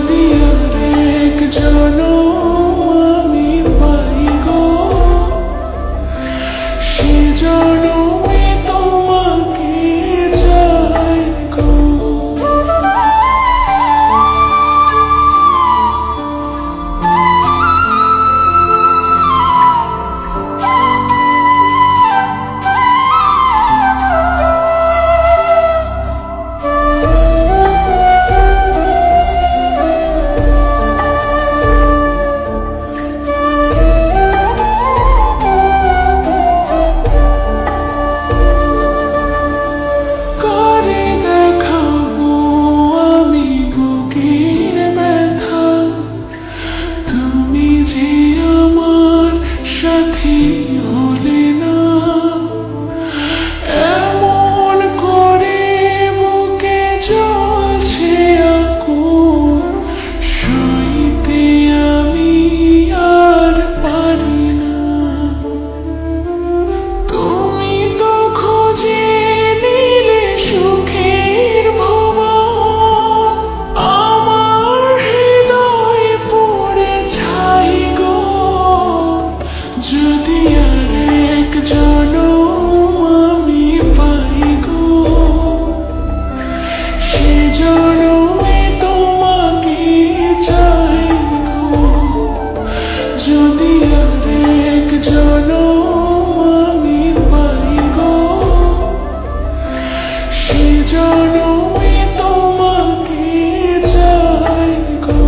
যদি আর এক জনম আমি পাই গো, সে জনমে তোমাকে চাই গো। হলে না এমন করে বুকে জ্বলছে আগুন, সইতে আমি আর পারি না। তুমি তো খুঁজে নিলে সুখের ভুবন, আমার হৃদয় পুড়ে ছাই গো। যদি আর এক জনম আমি পাই গো, সে জনমে তোমাকে চাই গো। যদি আর এক জনম আমি পাই গো, সে জনমে তোমাকে চাই গো।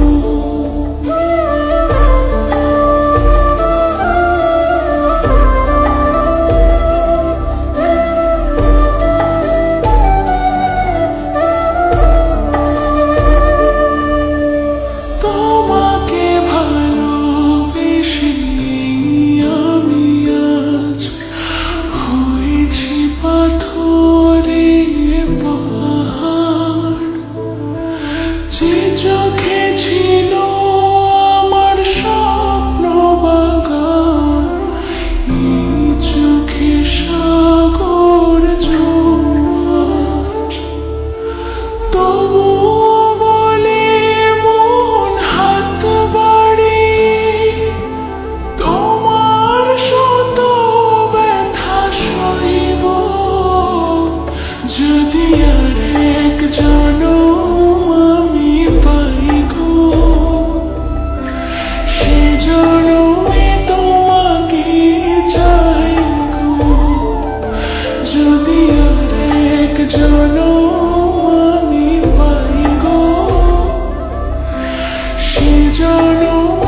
তোমাকে ভালোবেসে আমি আজ হয়েছি পাথরের পাহাড়। যে চোখে ছিল আমার স্বপ্ন বাগান, এই চোখে সাগর জোয়ার। তবু যদি আর এক জনম আমি পাই গো, সে জনমে তোমাকে চাই গো। যদি আর এক জনম আমি পাই গো, সে জনম